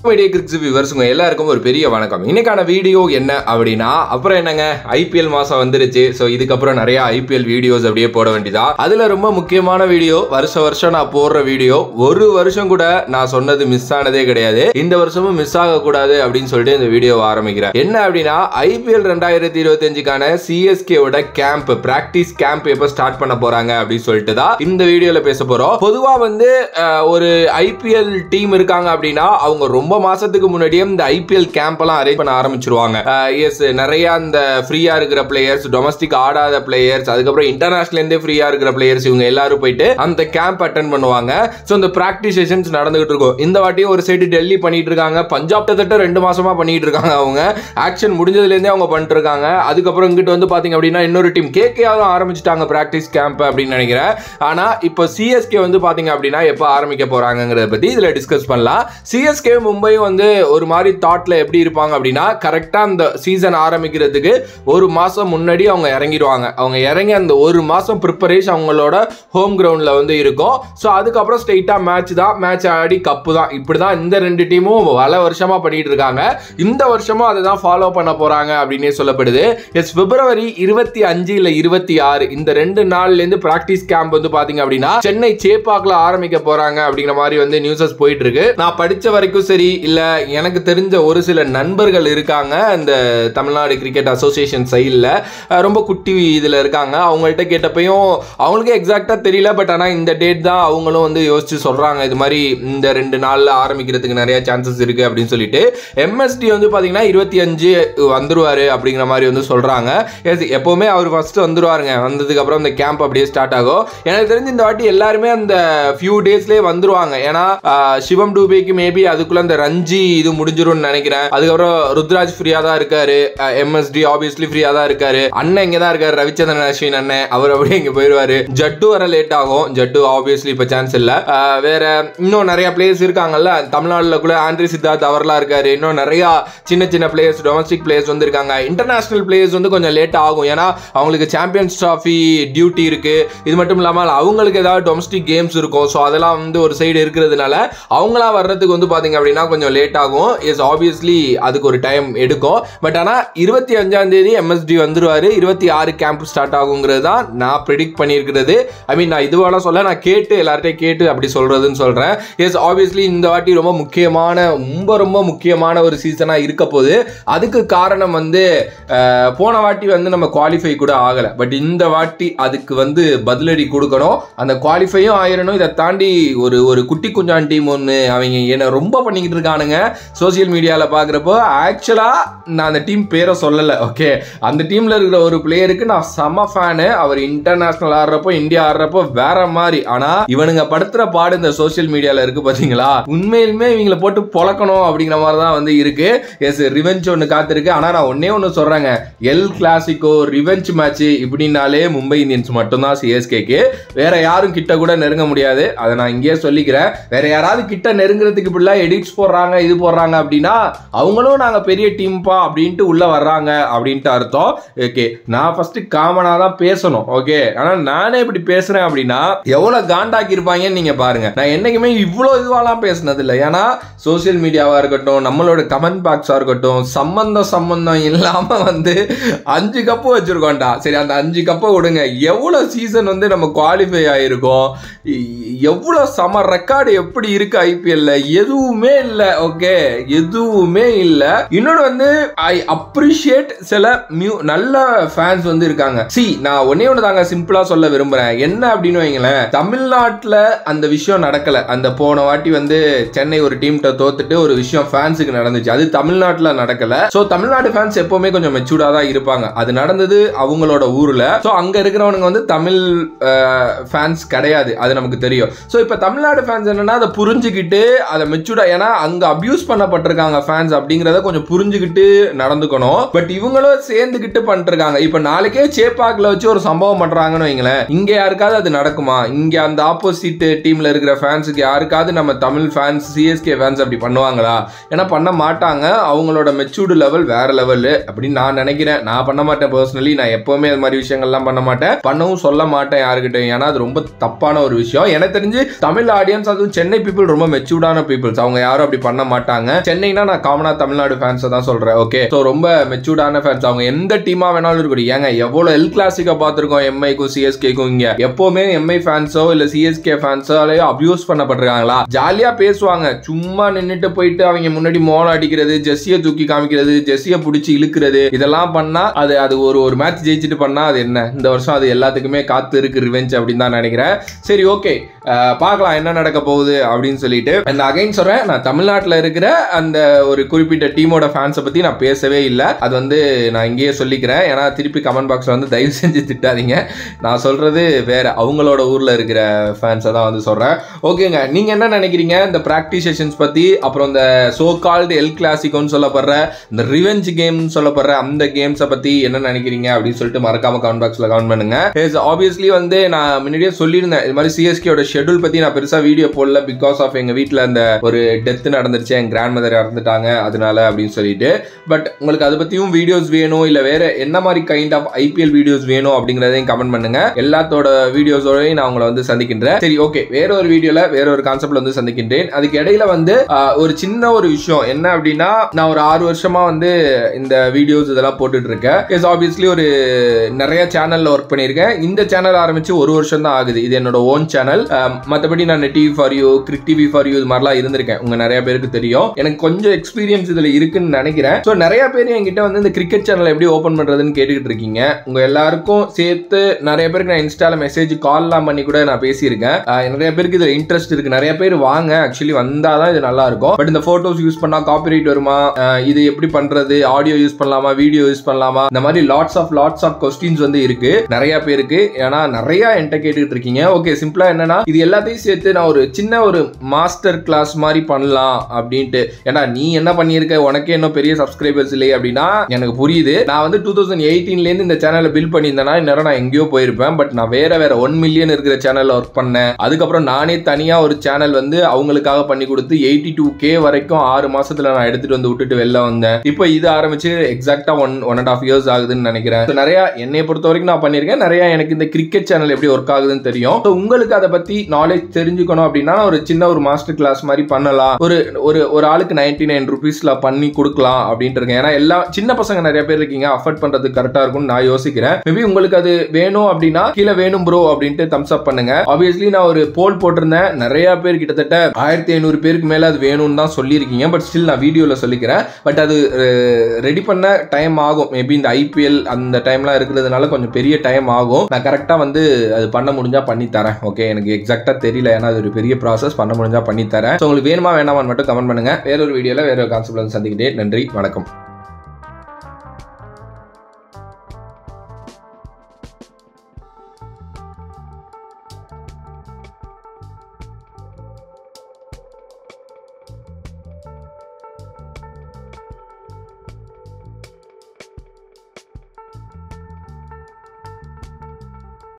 Media கிரிக்ஸ் viewers உங்க எல்லாருக்கும் ஒரு பெரிய வணக்கம். இன்னைக்கான வீடியோ என்ன அப்படின்னா, அப்புறம் என்னங்க ஐபிஎல் மாசம் வந்துருச்சு. ஸோ இதுக்கப்புறம் நிறைய ஐபிஎல் வீடியோஸ் அப்படியே போட வேண்டியதா. அதுல ரொம்ப முக்கியமான வீடியோ, வருஷம் நான் போடுற வீடியோ. ஒரு வருஷம் கூட நான் சொன்னது மிஸ் ஆனதே கிடையாது. இந்த வருஷமும் மிஸ் ஆகக்கூடாது அப்படின்னு சொல்லிட்டு இந்த வீடியோ ஆரம்பிக்கிறேன். என்ன அப்படின்னா, ஐபிஎல் 2025க்கான சிஎஸ்கேவோட கேம்ப், பிராக்டிஸ் கேம்ப் எப்ப ஸ்டார்ட் பண்ண போறாங்க அப்படின்னு சொல்லிட்டு தான் இந்த வீடியோல பேச போறோம். பொதுவா வந்து ஒரு ஐபிஎல் டீம் இருக்காங்க அப்படின்னா அவங்க ரொம்ப மாசத்துக்கு முன்னாடியே இந்த ஐபிஎல் கேம்ப் எல்லாம் அரேஞ்ச் பண்ண ஆரம்பிச்சிருவாங்க. எஸ், நிறைய அந்த ஃப்ரீயா இருக்கிற பிளேயர்ஸ், டொமஸ்டிக் ஆடாத பிளேயர்ஸ், அதுக்கப்புறம் இன்டர்நேஷனல் இருந்தே ஃப்ரீயா இருக்கிற பிளேயர்ஸ், இவங்க எல்லாரும் போயிட்டு அந்த கேம்ப் அட்டென்ட் பண்ணுவாங்க. சோ இந்த பிராக்டிஸ் செஷன்ஸ் நடந்துகிட்டு இருக்கும். இந்த வாட்டியும் ஒரு சைடு டெல்லி பண்ணிட்டு இருக்காங்க, பஞ்சாப் கிட்ட 2 மாசமா பண்ணிட்டு இருக்காங்க. அவங்க ஆக்ஷன் முடிஞ்சதுல இருந்தே அவங்க பண்ணிட்டு இருக்காங்க. அதுக்கப்புறம் இங்கிட்டு வந்து பாத்தீங்க அப்படின்னா இன்னொரு டீம் கேகேஆரும் ஆரம்பிச்சிட்டாங்க பிராக்டிஸ் கேம்ப் அப்படின்னு நினைக்கிறேன். ஆனா இப்போ சிஎஸ்கே வந்து பாத்தீங்க அப்படின்னா எப்ப ஆரம்பிக்க போறாங்கிறத பத்தி இதுல டிஸ்கஸ் பண்ணலாம். சிஎஸ்கே மும்பையும் வந்து ஒரு மாதிரி தாட்ல எப்படி இருப்பாங்க அப்படின்னா, கரெக்டா அந்த சீசன் ஆரம்பிக்கிறதுக்கு ஒரு மாசம் முன்னாடி அவங்க இறங்கிடுவாங்க. அவங்க இறங்கி அந்த ஒரு மாசம் ப்ரிப்பரேஷன் அவங்களோட ஹோம் கிரவுண்ட்ல வந்து இருக்கும். ஸோ அதுக்கப்புறம் ஸ்ட்ரெயிட்டா மேட்ச் தான், மேட்ச் ஆடி கப்பு தான். இப்படிதான் இந்த ரெண்டு டீமும் பல வருஷமா பண்ணிட்டு இருக்காங்க. இந்த வருஷமும் அதை தான் ஃபாலோ பண்ண போறாங்க அப்படின்னே சொல்லப்படுது. எஸ், பிப்ரவரி 25 இல்ல 26 இந்த 2 நாள்ல இருந்து பிராக்டிஸ் கேம்ப் வந்து பாத்தீங்க அப்படின்னா சென்னை சேப்பாக்ல ஆரம்பிக்க போறாங்க அப்படிங்கிற மாதிரி வந்து நியூஸஸ் போயிட்டு இருக்கு. நான் படிச்ச வரைக்கும் சரி, இல்ல எனக்கு தெரிஞ்ச ஒரு சில நண்பர்கள் இருக்காங்க இந்த தமிழ்நாடு கிரிக்கெட் அசோசியேஷன் சைட்ல, ரொம்ப குட்டி இதுல இருக்காங்க. அவங்கள்ட்ட கேட்டப்பையும் அவங்களுக்கு எக்ஸாக்டா தெரியல. பட் ஆனா இந்த டேட் தான் அவங்களும் வந்து யோசிச்சு சொல்றாங்க. இது மாதிரி இந்த 2 நாள்ல ஆரம்பிக்கிறதுக்கு நிறைய சான்சஸ் இருக்கு அப்படின்னு சொல்லிட்டு. எம்எஸ்டி வந்து பாத்தீங்கன்னா 25 வந்துருவாரு அப்படிங்கிற மாதிரி வந்து சொல்றாங்க. எப்பவுமே அவர் ஃபர்ஸ்ட் வந்துருவாருங்க. வந்ததுக்கு அப்புறம் இந்த கேம்ப் அப்படியே ஸ்டார்ட் ஆகும். எனக்கு தெரிஞ்சு இந்த வாட்டி எல்லாருமே அந்த ஃபியூ டேஸ்லயே வந்துருவாங்க. ஏன்னா சிவம் டூபேக்கு மேபி அதுக்குள்ள அந்த ரஞ்சி இது முடிஞ்சிரும் நினைக்கிறேன். அதுக்கப்புறம் ருத்ராஜ் ஃப்ரீயா தான் இருக்காரு. எம்எஸ்டி ஆப்வியஸ்லி ஃப்ரீயா தான் இருக்காரு. அண்ணன் இங்க தான் இருக்காரு, ரவிச்சந்திரன் அஸ்வின் அண்ணன். அவர் அப்படியே இங்க போயிருவாரு. ஜட்டு வர லேட் ஆகும். ஜட்டு ஆப்வியஸ்லி இப்ப சான்ஸ் இல்ல. வேற இன்னும் நிறைய பிளேயர்ஸ் இருக்காங்கல்ல தமிழ்நாடுல கூட. ஆண்ட்ரி சித்தார்த் அவர்லாம் இருக்காரு. இன்னும் நிறைய சின்ன பிளேயர்ஸ், டொமஸ்டிக் பிளேயர்ஸ் வந்து இருக்காங்க. இன்டர்நேஷனல் பிளேயர்ஸ் வந்து கொஞ்சம் லேட் ஆகும். ஏன்னா அவங்களுக்கு சாம்பியன்ஸ் டிராஃபி டியூட்டி இருக்கு. இது மட்டும் இல்லாமல் அவங்களுக்கு ஏதாவது டொமஸ்டிக் கேம்ஸ் இருக்கும். ஸோ அதெல்லாம் வந்து ஒரு சைடு இருக்கிறதுனால அவங்களா வர்றதுக்கு வந்து பாத்தீங்க அப்படின்னா கொஞ்சம் லேட் ஆகும். எஸ், ஆப்வியஸ்லி அதுக்கு ஒரு டைம் எடுக்கும். பட் ஆனா 25ஆம் தேதி எம்எஸ்டி வந்துருவாரு. 26 கேம்ப் ஸ்டார்ட் ஆகுங்கிறது தான் நான் ப்ரெடிக்ட் பண்ணியிருக்கிறது. ஐ மீன், நான் இதுவெல்லாம் சொல்ல, நான் கேட்டு எல்லார்ட்டையும் கேட்டு அப்படி சொல்றதுன்னு சொல்றேன். எஸ், ஆப்வியஸ்லி இந்த வாட்டி ரொம்ப முக்கியமான ஒரு சீசனா இருக்க போது. அதுக்கு காரணம் வந்து போன வாட்டி வந்து நம்ம குவாலிஃபை கூட ஆகல. பட் இந்த வாட்டி அதுக்கு வந்து பதிலடி கொடுக்கணும். அந்த குவாலிஃபையும் ஆயிரணும். இதை தாண்டி ஒரு குட்டி குஞ்சான் டீம் ஒன்று அவங்க என்ன ரொம்ப பண்ணிக்கிட்டு இருக்கானுங்க சோசியல் மீடியாவில் பார்க்குறப்போ. ஆக்சுவலாக நான் அந்த டீம் பேரை சொல்லலை. ஓகே, அந்த டீமில் இருக்கிற ஒரு பிளேயருக்கு நான் செம்ம ஃபேனு. அவர் இன்டர்நேஷனல் ஆடுறப்போ, இந்தியா ஆடுறப்போ வேற மாதிரி. ஆனால் இவனுங்க படுத்துற பாடு இந்த சோசியல் மீடியாவில் இருக்கு பார்த்தீங்களா, உண்மையிலுமே இவங்களை போட்டு பொழக்கணும் அப்படிங்கிற மாதிரி தான் வந்து இருக்கு. எஸ், ரிவெஞ்ச் ஒன்று காத்திருக்கு. ஆனால் நான் ஒன்று சொல்கிறேங்க, எல் கிளாசிக்கோ ரிவெஞ்ச் மேட்ச் இப்படின்னாலே மும்பை இந்தியன்ஸ் மட்டும்தான் சிஎஸ்கேக்கு. வேற யாரும் கிட்ட கூட நெருங்க முடியாது. அதை நான் இங்கேயே சொல்லிக்கிறேன். வேற யாராவது கிட்ட நெருங்குறதுக்கு இப்படிலாம் எடிட்ஸ் போடுறாங்க, இது போடுறாங்க அப்படின்னா அவங்களும் நாங்க பெரிய டீம்பா அப்படின்ட்டு உள்ள வர்றாங்க அப்படின்ட்டு அர்த்தம். ஓகே, நான் ஃபர்ஸ்ட் காமனா தான் பேசணும். ஓகே, ஆனா நானே இப்படி பேசுறேன் அப்படின்னா எவ்வளவு காண்டாக்கி இருப்பாங்கன்னு நீங்க பாருங்க. நான் என்னைக்குமே இவ்வளவு இதுவாலாம் பேசினது இல்லை. ஏன்னா சோசியல் மீடியாவா இருக்கட்டும், நம்மளோட கமெண்ட் பாக்ஸா இருக்கட்டும், சம்பந்தம் இல்லாம வந்து 5 கப்பு வச்சிருக்கோம்டா. சரி, அந்த 5 கப்பை விடுங்க. எவ்வளவு சீசன் வந்து நம்ம குவாலிஃபை ஆயிருக்கோம், எவ்வளவு சம ரெக்கார்டு எப்படி இருக்கு ஐபிஎல்ல, எதுவுமே இல்ல. ஓகே, எதுவுமே இல்ல. இன்னொன்று வந்து ஐ அப்ரிஷியேட் சில நல்ல ஃபேன்ஸ் வந்து இருக்காங்க. நான் ஒண்ணு தாங்க சிம்பிளா சொல்ல விரும்புறேன். என்ன அப்படின்னு வைங்களேன், தமிழ்நாட்டுல அந்த விஷயம் நடக்கல. அந்த போன வாட்டி வந்து சென்னை ஒரு டீம் தோத்துட்டு ஒரு விஷயம் ஃபேன்ஸுக்கு நடந்துச்சு. அது தமிழ்நாட்டுல நடக்கல. சோ தமிழ்நாடு ஃபேன்ஸ் எப்பவுமே கொஞ்சம் மெச்சூர்டா தான் இருப்பாங்க. அது நடந்தது அவங்களோட ஊர்ல. சோ அங்க இருக்கிறவனுங்க வந்து தமிழ் ஃபேன்ஸ் கிடையாது, அது நமக்கு தெரியும். சோ இப்ப தமிழ்நாடு ஃபேன்ஸ் என்னன்னா அதை புரிஞ்சுக்கிட்டு அதை மெச்சூர்டா, ஏன்னா அங்க அபியூஸ் பண்ணப்பட்டிருக்காங்க ஃபேன்ஸ் அப்படிங்கறத கொஞ்சம் புரிஞ்சுக்கிட்டு நடந்துக்கணும். பட் இவங்களும் சேர்ந்துக்கிட்டு பண்ணிட்டு இருக்காங்க. இப்ப நாளைக்கே சேப்பாக்ல வச்சு ஒரு சம்பவம் பண்றாங்கன்னு வைங்களேன், இங்க யாருக்காவது அது நடக்குமா? இங்க அந்த ஆப்போசிட் டீம்ல இருக்கிற ஃபேன்ஸுக்கு யாருக்காவது நம்ம தமிழ் ஃபேன்ஸ், சிஎஸ்கே ஃபேன்ஸ் அப்படி பண்ணுவாங்களா? ஏன்னா பண்ண மாட்டாங்க. அவங்களோட மெச்சூர்டு லெவல் வேற லெவல் அப்படின்னு நான் நினைக்கிறேன். நான் பண்ண மாட்டேன் பர்சனலி. நான் எப்பவுமே அது மாதிரி விஷயங்கள்லாம் பண்ண மாட்டேன், பண்ணவும் சொல்ல மாட்டேன் யாருக்கிட்டையும். ஏன்னா அது ரொம்ப தப்பான ஒரு விஷயம். எனக்கு தெரிஞ்சு தமிழ் ஆடியன்ஸ், அதுவும் சென்னை பீப்புள் ரொம்ப மெச்சூர்டான பீப்புள்ஸ். அவங்க யாரும் அப்படி பண்ண மாட்டாங்க. சென்னைனா நான் காமனா தமிழ்நாடு ஃபேன்ஸை தான் சொல்றேன். ஓகே, ஸோ ரொம்ப மெச்சூர்டான ஃபேன்ஸ். அவங்க எந்த டீமா வேணாலும் இருக்கட்டும். ஏங்க எவ்வளவு எல் கிளாசிக்கா பார்த்திருக்கோம் எம்ஐக்கும் சிஎஸ்கேக்கும். இங்க எப்பவுமே எம்ஐ ஃபேன்ஸோ இல்ல சிஎஸ்கே ஃபேன்ஸாலேயோ அபியூஸ் பண்ணப்பட்டிருக்காங்களா? ஜாலியா பேசுவாங்க, சும்மா நின்னுட்டு போயிட்டு அவங்க முன்னாடி மோளம் அடிக்கிறது, ஜெர்சியை தூக்கி காமிக்கிறது, ஜெர்சியை பிடிச்சி இழுக்கிறது, இதெல்லாம் பண்ணா அது ஒரு மேட்ச் ஜெயிச்சுட்டு பண்ணா அது என்ன? இந்த வருஷம் அது எல்லாத்துக்குமே காத்து இருக்கு ரிவெஞ்ச் அப்படின்னு தான் நினைக்கிறேன். சரி, ஓகே, பார்க்கலாம் என்ன நடக்க போகுது அப்படின்னு சொல்லிட்டு. அந்த அகைன் சொல்றேன், நான் தமிழ்நாட்டில் இருக்கிற அந்த ஒரு குறிப்பிட்ட டீமோட ஃபேன்ஸை பத்தி நான் பேசவே இல்லை. அது வந்து நான் இங்கேயே சொல்லிக்கிறேன். ஏன்னா திருப்பி கமெண்ட் பாக்ஸ்ல வந்து தயவு செஞ்சு திட்டாதீங்க. நான் சொல்றது வேற, அவங்களோட ஊர்ல இருக்கிற ஃபேன்ஸை தான் வந்து சொல்றேன். ஓகேங்க, நீங்க என்ன நினைக்கிறீங்க இந்த பிராக்டிஸ் செஷன்ஸ் பத்தி? அப்புறம் இந்த சோ கால்டு எல் கிளாசிக்கோன்னு சொல்லப்படுற இந்த ரிவெஞ்ச் கேம் சொல்லப்படுற அந்த கேம்ஸை பத்தி என்ன நினைக்கிறீங்க அப்படின்னு சொல்லிட்டு மறக்காம கமெண்ட் பாக்ஸ்ல கமெண்ட் பண்ணுங்க. ஆப்வியஸ்லி வந்து நான் முன்னாடியே சொல்லியிருந்தேன், இது மாதிரி சிஎஸ்கேயோட ஷெட்யூல் பத்தி நான் பெருசா வீடியோ போடல. பிகாஸ் ஆஃப் எங்க வீட்டில் அந்த ஒரு டெத் நடந்துருச்சு, என் கிராண்ட் மதர் இறந்துட்டாங்க, அதனால அப்படின்னு சொல்லிட்டு. பட் உங்களுக்கு அதை பத்தியும் வீடியோஸ் வேணும், இல்ல வேற என்ன மாதிரி கைண்ட் ஆஃப் ஐபிஎல் வீடியோஸ் வேணும் அப்படிங்கறதையும் கமெண்ட் பண்ணுங்க. எல்லாத்தோட வீடியோஸோடையும் நான் உங்களை வந்து சந்திக்கின்றேன். சரி, ஓகே, வேற ஒரு வீடியோல வேற ஒரு கான்செப்ட்ல வந்து சந்திக்கின்றேன். அதுக்கு இடையில வந்து ஒரு சின்ன ஒரு விஷயம் என்ன அப்படின்னா, நான் ஒரு 6 வருஷமா வந்து இந்த வீடியோஸ் இதெல்லாம் போட்டுட்டு இருக்கேன். ஆப்வியஸ்லி ஒரு நிறைய சேனல்ல ஒர்க் பண்ணியிருக்கேன். இந்த சேனல் ஆரம்பிச்சு 1 வருஷம் தான் ஆகுது. இது என்னோட ஓன் சேனல். மற்றபடி நான் TV for you, cric TV for you இது மாதிரிலாம் இருந்திருக்கேன். உங்க நிறைய பேருக்கு தெரியும். எனக்கு கொஞ்சம் எக்ஸ்பீரியன்ஸ் இதுல இருக்குன்னு நினைக்கிறேன். ஸோ நிறைய பேர் என்கிட்ட வந்து இந்த கிரிக்கெட் சேனல் எப்படி ஓபன் பண்றதுன்னு கேட்டுக்கிட்டு இருக்கீங்க. உங்க எல்லாருக்கும் சேர்த்து நிறைய பேருக்கு நான் இன்ஸ்டால மெசேஜ் கால்லாம் பண்ணி கூட நான் பேசியிருக்கேன். நிறைய பேருக்கு இதுல இன்ட்ரெஸ்ட் இருக்கு. நிறைய பேர் வாங்க, ஆக்சுவலி வந்தாதான் இது நல்லா இருக்கும். பட் இந்த போட்டோஸ் யூஸ் பண்ணா காப்பிரைட் வருமா, இது எப்படி பண்றது, ஆடியோ யூஸ் பண்ணலாமா, வீடியோ யூஸ் பண்ணலாமா, இந்த மாதிரி லாட்ஸ் ஆஃப் கொஸ்டின்ஸ் வந்து இருக்கு நிறைய பேருக்கு. ஏன்னா நிறைய என்கிட்ட கேட்டுக்கிட்டு இருக்கீங்க. ஓகே, சிம்பிளா என்னன்னா இது எல்லாத்தையும் சேர்த்து நான் ஒரு சின்ன ஒரு மாஸ்டர் கிளாஸ் மாதிரி பண்ணலாம் அப்படின்ட்டு. ஏன்னா நீ என்ன பண்ணியிருக்க, உனக்கே இன்னும் பெரிய சப்ஸ்கிரைபர்ஸ் இல்லையே அப்படின்னா எனக்கு புரியுது. நான் வந்து 2018 இருந்து இந்த சேனலை பில்ட் பண்ணியிருந்தேன்னா இந்நேரம் நான் எங்கேயோ போயிருப்பேன். பட் நான் வேற 1 மில்லியன் இருக்கிற சேனல்ல ஒர்க் பண்ணேன். அதுக்கப்புறம் நானே தனியா ஒரு சேனல் வந்து அவங்களுக்காக பண்ணி கொடுத்து 82K வரைக்கும் 6 மாசத்துல நான் எடுத்துட்டு வந்து விட்டுட்டு வெளில வந்தேன். இப்போ இது ஆரம்பிச்சு எக்ஸாக்டா 1.5 years ஆகுதுன்னு நினைக்கிறேன். நிறைய என்னை பொறுத்த வரைக்கும் நான் பண்ணியிருக்கேன். நிறைய எனக்கு இந்த கிரிக்கெட் சேனல் எப்படி ஒர்க் ஆகுதுன்னு தெரியும். உங்களுக்கு அதை பத்தி நாலேஜ் தெரிஞ்சுக்கணும் அப்படின்னா ஒரு சின்ன ஒரு மாஸ்டர் கிளாஸ் மாதிரி பண்ணலாம். ஒரு ஆளுக்கு 99 rupeesல பண்ணி கொடுக்கலாம் அப்படின்ட்டு இருக்கேன். ஏன்னா எல்லா சின்ன பசங்க நிறைய பேர் இருக்கீங்க, அஃபோர்ட் பண்றதுக்கு கரெக்டா இருக்கும்னு நான் யோசிக்கிறேன். மேபி உங்களுக்கு அது வேணும் அப்படின்னா கீழே வேணும் ப்ரோ அப்படின்ட்டு தம்ஸ் அப் பண்ணுங்க. ஆப்வியஸ்லி நான் ஒரு போல் போட்டிருந்தேன். நிறைய பேர் கிட்டத்தட்ட 1500 பேருக்கு மேல அது வேணும்னு தான் சொல்லியிருக்கீங்க. பட் ஸ்டில் நான் வீடியோல சொல்லிக்கிறேன். பட் அது ரெடி பண்ண டைம் ஆகும். மேபி இந்த ஐபிஎல் அந்த டைம்லாம் இருக்கிறதுனால கொஞ்சம் பெரிய டைம் ஆகும். நான் கரெக்டா வந்து அது பண்ண முடிஞ்சா பண்ணி தரேன். ஓகே, எனக்கு எக்ஸாக்டா தெரியல, ஏன்னா அது ஒரு பெரிய ப்ராசஸ். பண்ண முடிஞ்சா பண்ணி தரேன். உங்களுக்கு வேணுமா வேணாமான்னு மட்டும் கமெண்ட் பண்ணுங்க. வேற ஒரு வீடியோல வேற ஒரு கான்செப்ட்ல வந்து சந்திக்கிட்டே. நன்றி, வணக்கம்.